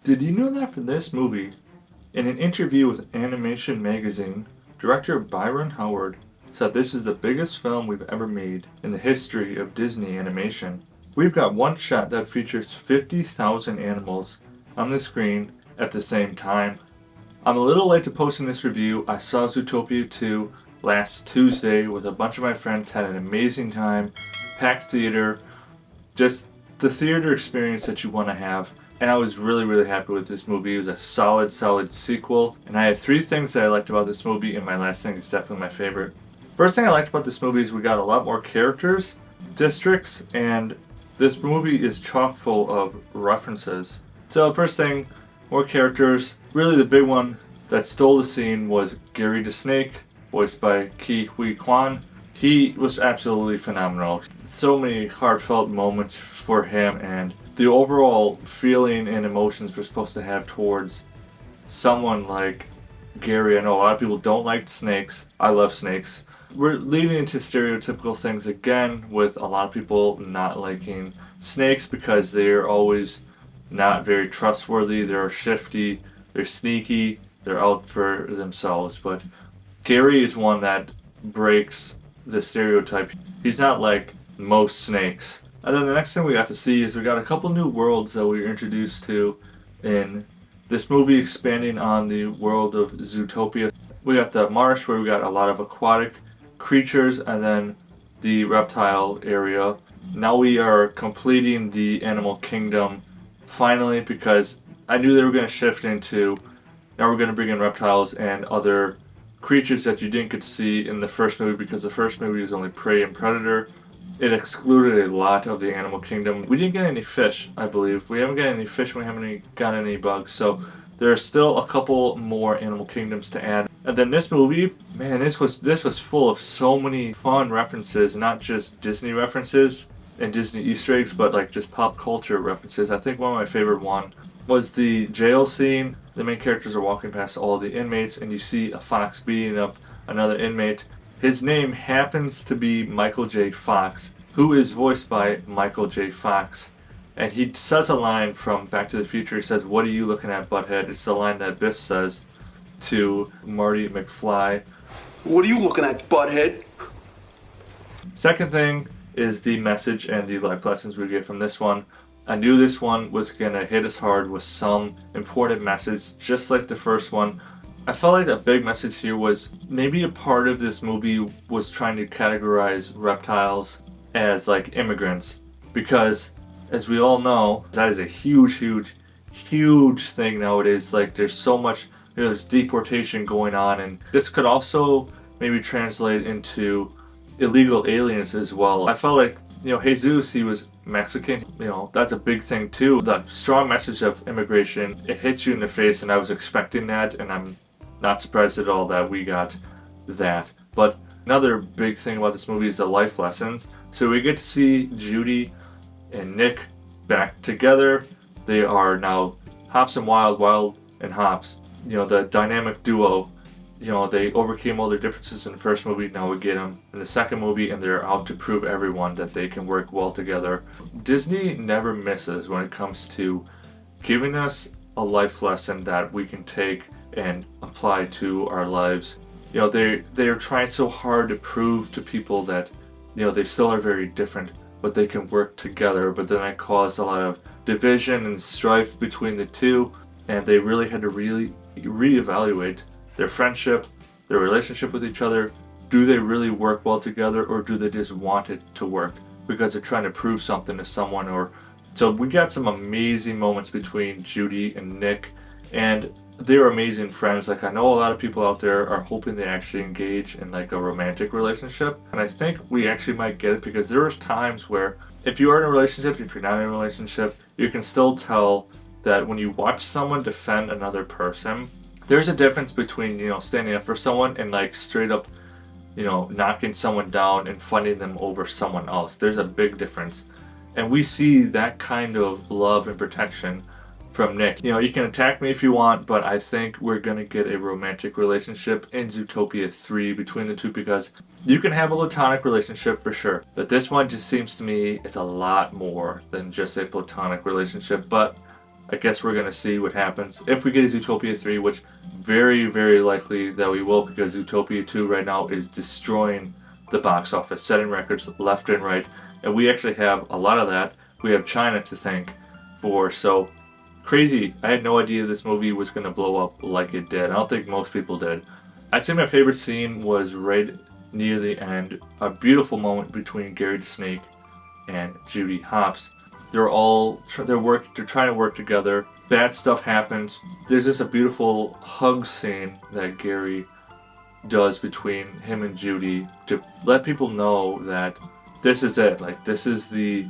Did you know that for this movie, in an interview with Animation Magazine, director Byron Howard said this is the biggest film we've ever made in the history of Disney animation. We've got one shot that features 50,000 animals on the screen at the same time. I'm a little late to posting this review. I saw Zootopia 2 last Tuesday with a bunch of my friends, had an amazing time, packed theater, just the theater experience that you want to have. And I was really, really happy with this movie. It was a solid sequel. And I have three things that I liked about this movie, and my last thing is definitely my favorite. First thing I liked about this movie is we got a lot more characters, districts, and this movie is chock full of references. So first thing, more characters. Really the big one that stole the scene was Gary the Snake, voiced by Quan. He was absolutely phenomenal. So many heartfelt moments for him, and the overall feeling and emotions we're supposed to have towards someone like Gary. I know a lot of people don't like snakes. I love snakes. We're leading into stereotypical things again with a lot of people not liking snakes because they're always not very trustworthy. They're shifty, they're sneaky, they're out for themselves. But Gary is one that breaks the stereotype. He's not like most snakes. And then the next thing we got to see is we got a couple new worlds that we were introduced to in this movie, expanding on the world of Zootopia. We got the marsh where we got a lot of aquatic creatures, and then the reptile area. Now we are completing the animal kingdom finally, because I knew they were going to shift into, now we're going to bring in reptiles and other creatures that you didn't get to see in the first movie, because the first movie was only prey and predator. It excluded a lot of the animal kingdom. We didn't get any fish, I believe. We haven't got any fish, we haven't got any bugs, so there are still a couple more animal kingdoms to add. And then this movie, man, this was full of so many fun references, not just Disney references and Disney Easter eggs, but like just pop culture references. I think one of my favorite one was the jail scene. The main characters are walking past all the inmates, and you see a fox beating up another inmate. His name happens to be Michael J. Fox, who is voiced by Michael J. Fox. And he says a line from Back to the Future. He says, "What are you looking at, butthead?" It's the line that Biff says to Marty McFly. What are you looking at, butthead? Second thing is the message and the life lessons we get from this one. I knew this one was gonna hit us hard with some important message, just like the first one. I felt like a big message here was maybe a part of this movie was trying to categorize reptiles as like immigrants, because as we all know, that is a huge thing nowadays. Like there's so much, there's deportation going on, and this could also maybe translate into illegal aliens as well. I felt like, Jesus, he was Mexican, that's a big thing too. The strong message of immigration, it hits you in the face, and I was expecting that, and I'm not surprised at all that we got that. But another big thing about this movie is the life lessons. So we get to see Judy and Nick back together. They are now Hops and Wild and Hops. The dynamic duo. They overcame all their differences in the first movie. Now we get them in the second movie, and they're out to prove everyone that they can work well together. Disney never misses when it comes to giving us a life lesson that we can take and apply to our lives. They're trying so hard to prove to people that they still are very different, but they can work together. But then that caused a lot of division and strife between the two, and they really had to reevaluate their friendship, their relationship with each other. Do they really work well together, or do they just want it to work because they're trying to prove something to someone? Or so we got some amazing moments between Judy and Nick, and they're amazing friends. Like, I know a lot of people out there are hoping they actually engage in like a romantic relationship, and I think we actually might get it, because there are times where if you are in a relationship, if you're not in a relationship, you can still tell that when you watch someone defend another person, there's a difference between, standing up for someone and like straight up, knocking someone down and fighting them over someone else. There's a big difference. And we see that kind of love and protection from Nick. You can attack me if you want, but I think we're gonna get a romantic relationship in Zootopia 3 between the two, because you can have a platonic relationship for sure, but this one just seems to me it's a lot more than just a platonic relationship. But I guess we're going to see what happens. If we get a Zootopia 3, which very, very likely that we will, because Zootopia 2 right now is destroying the box office, setting records left and right. And we actually have a lot of that. We have China to thank for. So crazy. I had no idea this movie was going to blow up like it did. I don't think most people did. I'd say my favorite scene was right near the end. A beautiful moment between Gary the Snake and Judy Hopps. They're trying to work together. Bad stuff happens. There's just a beautiful hug scene that Gary does between him and Judy to let people know that this is it. Like, this is the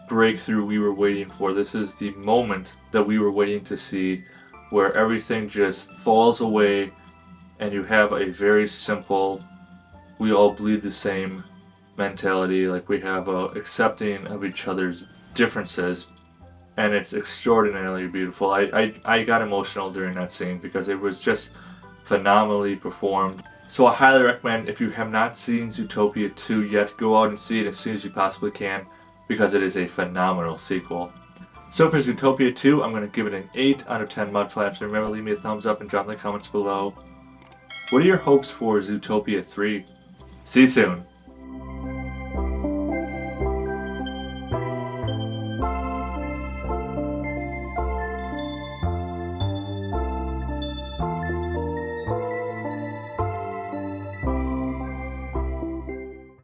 breakthrough we were waiting for. This is the moment that we were waiting to see, where everything just falls away and you have a very simple, we all bleed the same mentality. Like, we have a accepting of each other's differences, and it's extraordinarily beautiful. I got emotional during that scene because it was just phenomenally performed. So I highly recommend, if you have not seen Zootopia 2 yet, go out and see it as soon as you possibly can, because it is a phenomenal sequel. So for Zootopia 2, I'm going to give it an 8 out of 10 mud flaps. And remember, leave me a thumbs up and drop in the comments below. What are your hopes for Zootopia 3? See you soon.